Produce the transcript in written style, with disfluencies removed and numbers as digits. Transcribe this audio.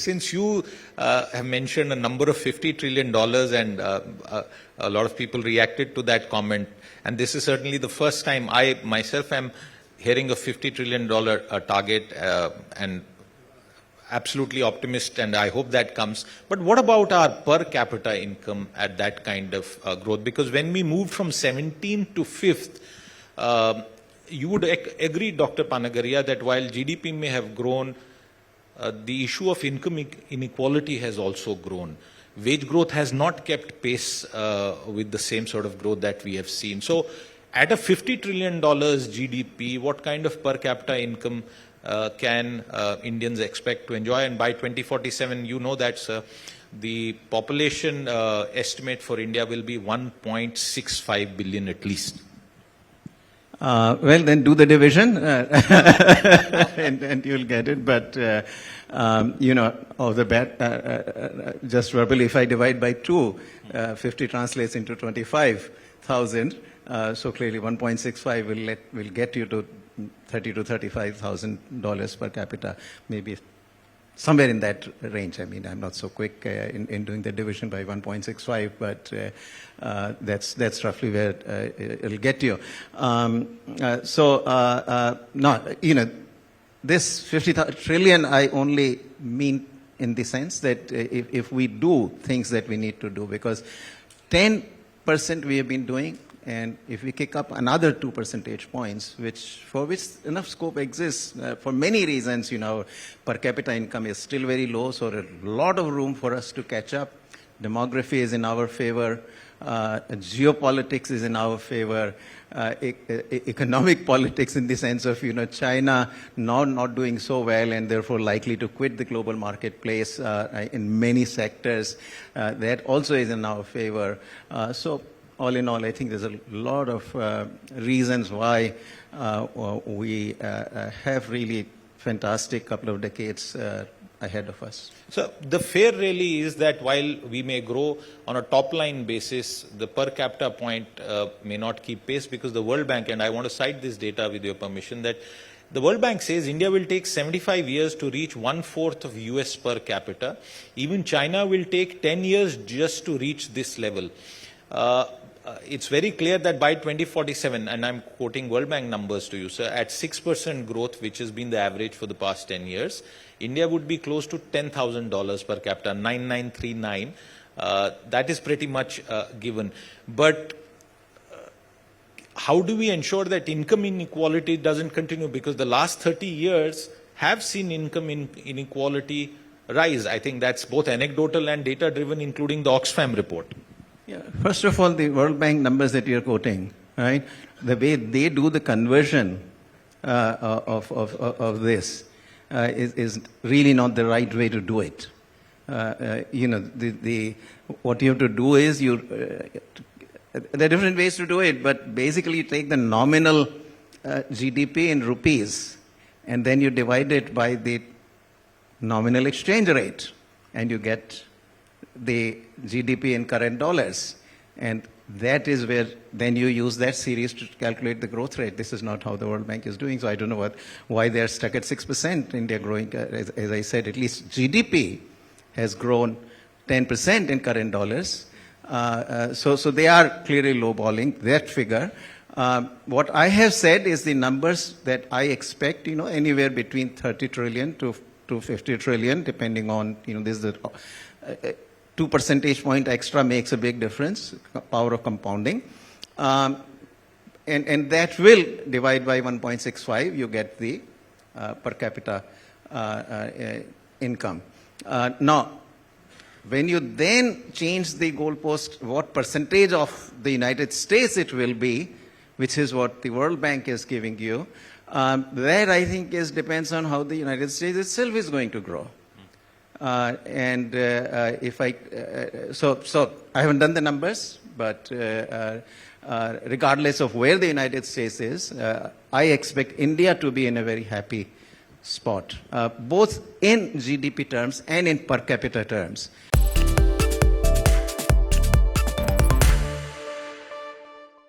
since you have mentioned a number of $50 trillion and a lot of people reacted to that comment, and this is certainly the first time I myself am hearing a $50 trillion target and absolutely optimistic, and I hope that comes. But what about our per capita income at that kind of growth? Because when we moved from 17th to 5th, you would agree, Dr. Panagariya, that while GDP may have grown, the issue of income inequality has also grown. Wage growth has not kept pace with the same sort of growth that we have seen. So at a $50 trillion GDP, what kind of per capita income can Indians expect to enjoy? And by 2047, you know that the population estimate for India will be 1.65 billion at least. Well, then do the division and you'll get it. But, you know, of the bat, just verbally, if I divide by 2, 50 translates into 25,000. So clearly 1.65 will get you to $30,000 to $35,000 per capita, maybe somewhere in that range. I mean, I'm not so quick in doing the division by 1.65, but that's roughly where it'll get you. No, you know, this 50 trillion I only mean in the sense that if we do things that we need to do, because 10% we have been doing, and if we kick up another 2 percentage points, for which enough scope exists, for many reasons, you know, per capita income is still very low, so a lot of room for us to catch up. Demography is in our favor. Geopolitics is in our favor. Economic politics in the sense of, you know, China now not doing so well and therefore likely to quit the global marketplace in many sectors. That also is in our favor. So all in all, I think there's a lot of reasons why we have really fantastic couple of decades ahead of us. So the fear really is that while we may grow on a top line basis, the per capita point may not keep pace, because the World Bank, and I want to cite this data with your permission, that the World Bank says India will take 75 years to reach 1/4 of US per capita. Even China will take 10 years just to reach this level. It's very clear that by 2047, and I'm quoting World Bank numbers to you, sir, at 6% growth, which has been the average for the past 10 years, India would be close to $10,000 per capita, 9,939. That is pretty much given. But how do we ensure that income inequality doesn't continue? Because the last 30 years have seen income inequality rise. I think that's both anecdotal and data-driven, including the Oxfam report. Yeah. First of all, the World Bank numbers that you're quoting, right? The way they do the conversion of this is really not the right way to do it. You know, what you have to do is there are different ways to do it, but basically you take the nominal GDP in rupees and then you divide it by the nominal exchange rate and you get the GDP in current dollars. And that is where then you use that series to calculate the growth rate. This is not how the World Bank is doing, so I don't know why they're stuck at 6%. India growing, as I said, at least GDP has grown 10% in current dollars. So they are clearly lowballing that figure. What I have said is the numbers that I expect, you know, anywhere between 30 trillion to 50 trillion, depending on, you know, this is the 2 percentage point extra makes a big difference, power of compounding. And that will divide by 1.65, you get the per capita income. Now, when you then change the goalpost, what percentage of the United States it will be, which is what the World Bank is giving you, that I think depends on how the United States itself is going to grow. If I, so I haven't done the numbers, but regardless of where the United States is, I expect India to be in a very happy spot, both in GDP terms and in per capita terms.